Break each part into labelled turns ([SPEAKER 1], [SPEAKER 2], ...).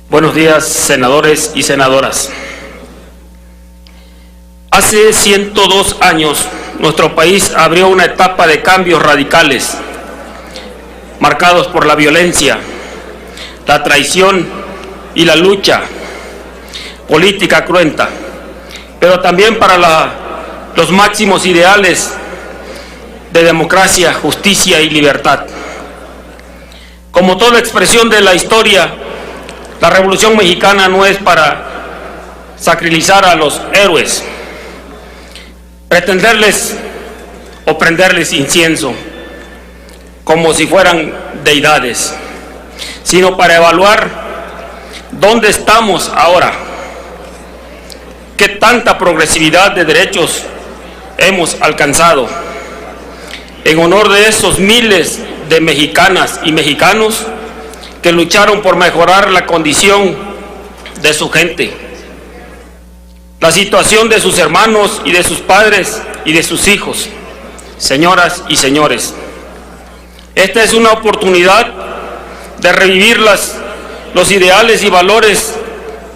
[SPEAKER 1] Buenos días, senadores y senadoras. Hace 102 años, nuestro país abrió una etapa de cambios radicales, marcados por la violencia, la traición y la lucha política cruenta, pero también para los máximos ideales de democracia, justicia y libertad. Como toda expresión de la historia, la Revolución Mexicana no es para sacralizar a los héroes, pretenderles o prenderles incienso como si fueran deidades, sino para evaluar dónde estamos ahora, qué tanta progresividad de derechos hemos alcanzado, en honor de esos miles de mexicanas y mexicanos que lucharon por mejorar la condición de su gente, la situación de sus hermanos y de sus padres y de sus hijos. Señoras y señores, esta es una oportunidad de revivir los ideales y valores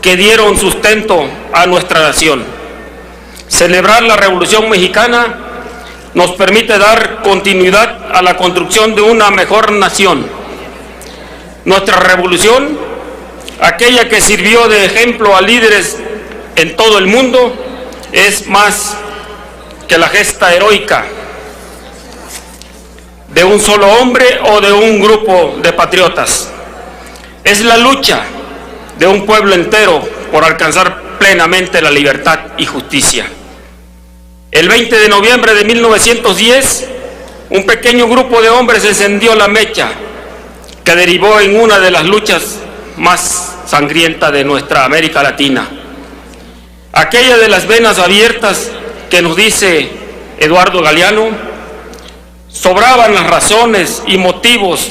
[SPEAKER 1] que dieron sustento a nuestra nación. Celebrar la Revolución Mexicana nos permite dar continuidad a la construcción de una mejor nación. Nuestra revolución, aquella que sirvió de ejemplo a líderes en todo el mundo, es más que la gesta heroica de un solo hombre o de un grupo de patriotas. Es la lucha de un pueblo entero por alcanzar plenamente la libertad y justicia. El 20 de noviembre de 1910, un pequeño grupo de hombres encendió la mecha que derivó en una de las luchas más sangrientas de nuestra América Latina. Aquella de las venas abiertas que nos dice Eduardo Galeano, sobraban las razones y motivos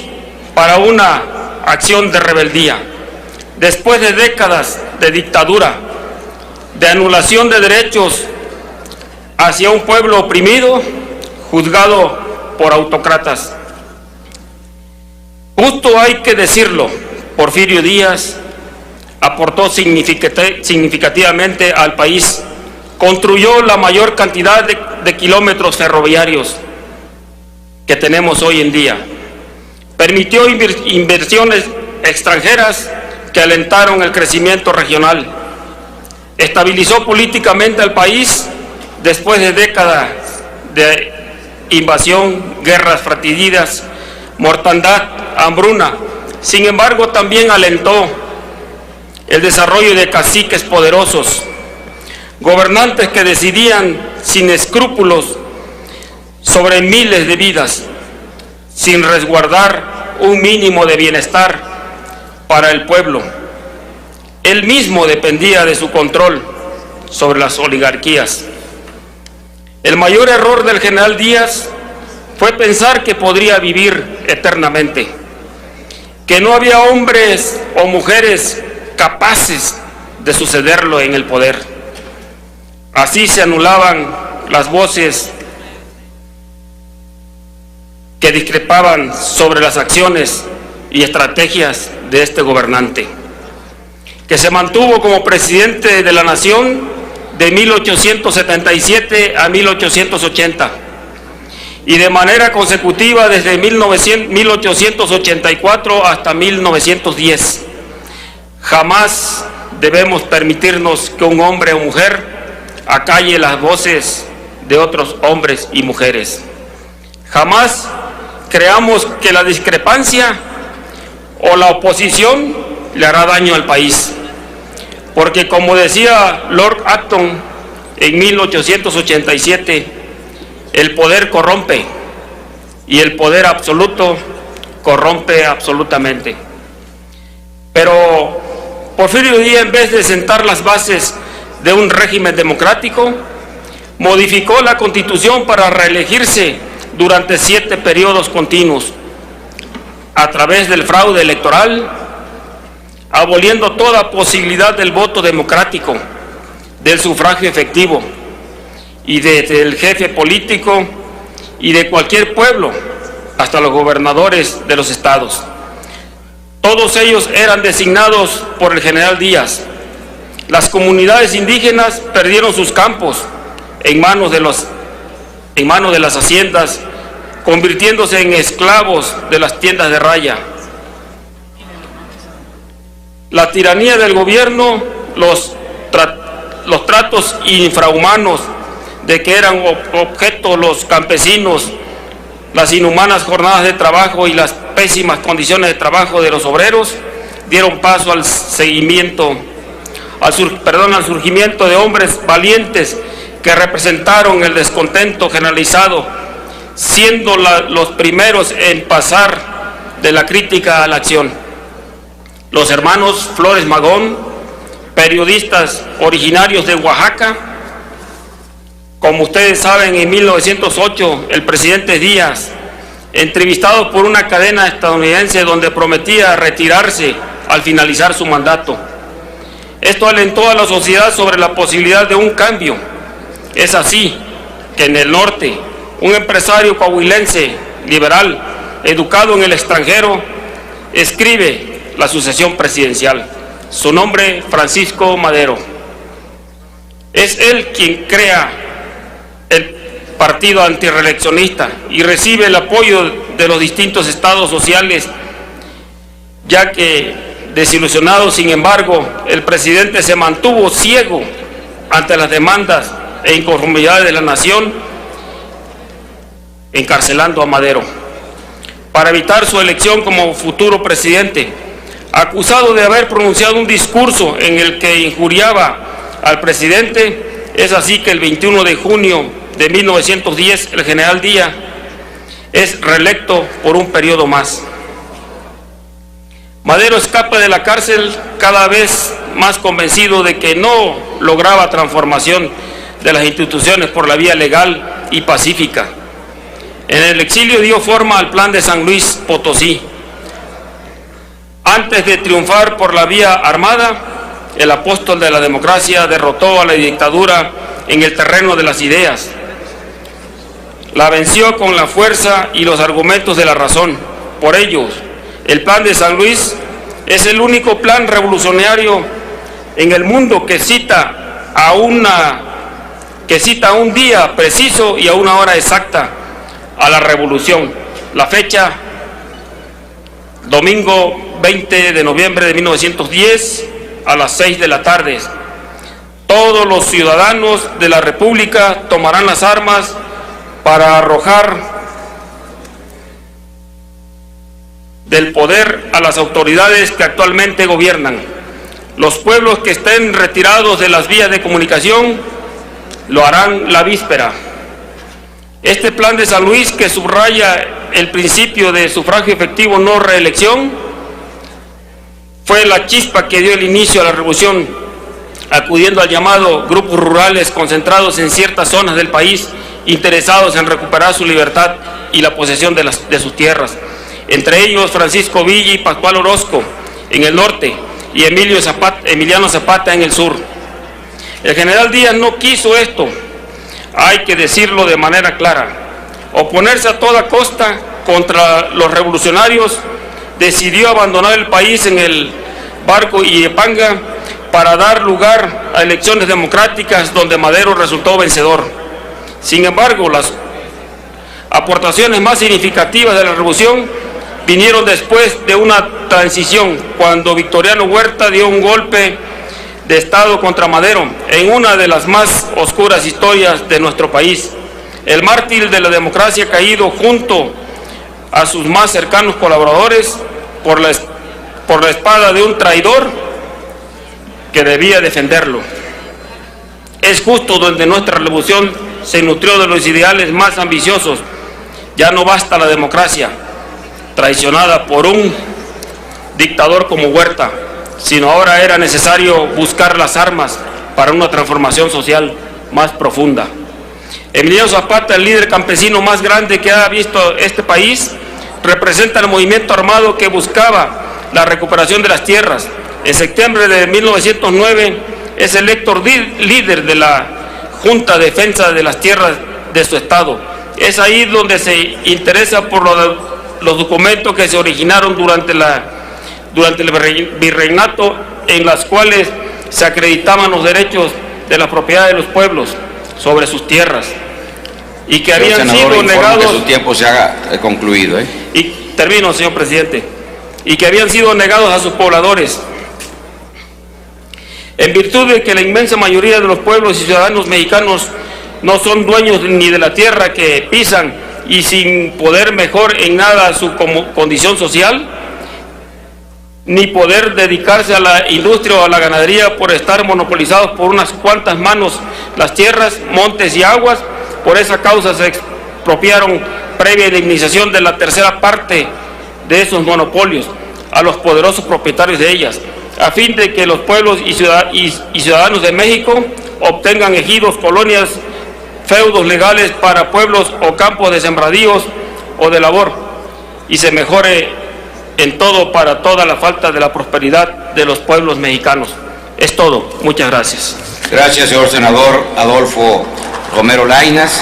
[SPEAKER 1] para una acción de rebeldía. Después de décadas de dictadura, de anulación de derechos hacia un pueblo oprimido, juzgado por autócratas. Justo hay que decirlo, Porfirio Díaz aportó significativamente al país, construyó la mayor cantidad de kilómetros ferroviarios que tenemos hoy en día, permitió inversiones extranjeras que alentaron el crecimiento regional, estabilizó políticamente al país después de décadas de invasión, guerras fratricidas, mortandad, hambruna. Sin embargo, también alentó el desarrollo de caciques poderosos, gobernantes que decidían sin escrúpulos sobre miles de vidas, sin resguardar un mínimo de bienestar para el pueblo. Él mismo dependía de su control sobre las oligarquías. El mayor error del general Díaz fue pensar que podría vivir eternamente, que no había hombres o mujeres capaces de sucederlo en el poder. Así se anulaban las voces que discrepaban sobre las acciones y estrategias de este gobernante, que se mantuvo como presidente de la nación de 1877 a 1880 y de manera consecutiva desde 1884 hasta 1910. Jamás debemos permitirnos que un hombre o mujer acalle las voces de otros hombres y mujeres. Jamás creamos que la discrepancia o la oposición le hará daño al país, porque como decía Lord Acton en 1887, el poder corrompe y el poder absoluto corrompe absolutamente. Pero Porfirio Díaz, en vez de sentar las bases de un régimen democrático, modificó la Constitución para reelegirse durante 7 periodos continuos a través del fraude electoral, aboliendo toda posibilidad del voto democrático, del sufragio efectivo y del jefe político y de cualquier pueblo, hasta los gobernadores de los estados. Todos ellos eran designados por el general Díaz. Las comunidades indígenas perdieron sus campos en manos de las haciendas, convirtiéndose en esclavos de las tiendas de raya. La tiranía del gobierno, los tratos infrahumanos de que eran objeto los campesinos, las inhumanas jornadas de trabajo y las pésimas condiciones de trabajo de los obreros dieron paso al surgimiento de hombres valientes que representaron el descontento generalizado, siendo los primeros en pasar de la crítica a la acción. Los hermanos Flores Magón, periodistas originarios de Oaxaca. Como ustedes saben, en 1908 el presidente Díaz, entrevistado por una cadena estadounidense donde prometía retirarse al finalizar su mandato. Esto alentó a la sociedad sobre la posibilidad de un cambio. Es así que en el norte, un empresario coahuilense liberal, educado en el extranjero, escribe la sucesión presidencial. Su nombre, Francisco Madero. Es él quien crea el partido antirreeleccionista y recibe el apoyo de los distintos estados sociales, ya que, desilusionado, sin embargo, el presidente se mantuvo ciego ante las demandas e inconformidades de la nación, encarcelando a Madero. Para evitar su elección como futuro presidente, acusado de haber pronunciado un discurso en el que injuriaba al presidente, es así que el 21 de junio de 1910 el general Díaz es reelecto por un periodo más. Madero escapa de la cárcel cada vez más convencido de que no lograba transformación de las instituciones por la vía legal y pacífica. En el exilio dio forma al Plan de San Luis Potosí. Antes de triunfar por la vía armada, el apóstol de la democracia derrotó a la dictadura en el terreno de las ideas. La venció con la fuerza y los argumentos de la razón. Por ello, el Plan de San Luis es el único plan revolucionario en el mundo que cita a un día preciso y a una hora exacta a la revolución. La fecha, domingo 20 de noviembre de 1910 a las 6 de la tarde. Todos los ciudadanos de la República tomarán las armas para arrojar del poder a las autoridades que actualmente gobiernan. Los pueblos que estén retirados de las vías de comunicación lo harán la víspera. Este Plan de San Luis, que subraya el principio de sufragio efectivo no reelección, fue la chispa que dio el inicio a la revolución, acudiendo al llamado grupos rurales concentrados en ciertas zonas del país, interesados en recuperar su libertad y la posesión de sus tierras. Entre ellos Francisco Villa y Pascual Orozco en el norte y Emiliano Zapata en el sur. El general Díaz no quiso esto, hay que decirlo de manera clara. Oponerse a toda costa contra los revolucionarios, decidió abandonar el país en el barco Illapanga para dar lugar a elecciones democráticas donde Madero resultó vencedor. Sin embargo, las aportaciones más significativas de la revolución vinieron después de una transición, cuando Victoriano Huerta dio un golpe de Estado contra Madero en una de las más oscuras historias de nuestro país. El mártir de la democracia caído junto a sus más cercanos colaboradores por la espada de un traidor que debía defenderlo. Es justo donde nuestra revolución se nutrió de los ideales más ambiciosos. Ya no basta la democracia traicionada por un dictador como Huerta, sino ahora era necesario buscar las armas para una transformación social más profunda. Emiliano Zapata, el líder campesino más grande que ha visto este país, representa el movimiento armado que buscaba la recuperación de las tierras. En septiembre de 1909 es electo líder de la Junta de Defensa de las Tierras de su estado. Es ahí donde se interesa por los documentos que se originaron durante la durante el virreinato, en las cuales se acreditaban los derechos de la propiedad de los pueblos sobre sus tierras y que habían sido negados.
[SPEAKER 2] Que su tiempo se haga concluido.
[SPEAKER 1] Y termino, señor presidente. Y que habían sido negados a sus pobladores. En virtud de que la inmensa mayoría de los pueblos y ciudadanos mexicanos no son dueños ni de la tierra que pisan y sin poder mejor en nada su condición social, ni poder dedicarse a la industria o a la ganadería por estar monopolizados por unas cuantas manos las tierras, montes y aguas. Por esa causa se expropiaron, previa indemnización de la tercera parte de esos monopolios, a los poderosos propietarios de ellas, a fin de que los pueblos y ciudadanos de México obtengan ejidos, colonias, feudos legales para pueblos o campos de sembradíos o de labor, y se mejore en todo para toda la falta de la prosperidad de los pueblos mexicanos. Es todo. Muchas gracias.
[SPEAKER 2] Gracias, señor senador Adolfo Romero Lainez.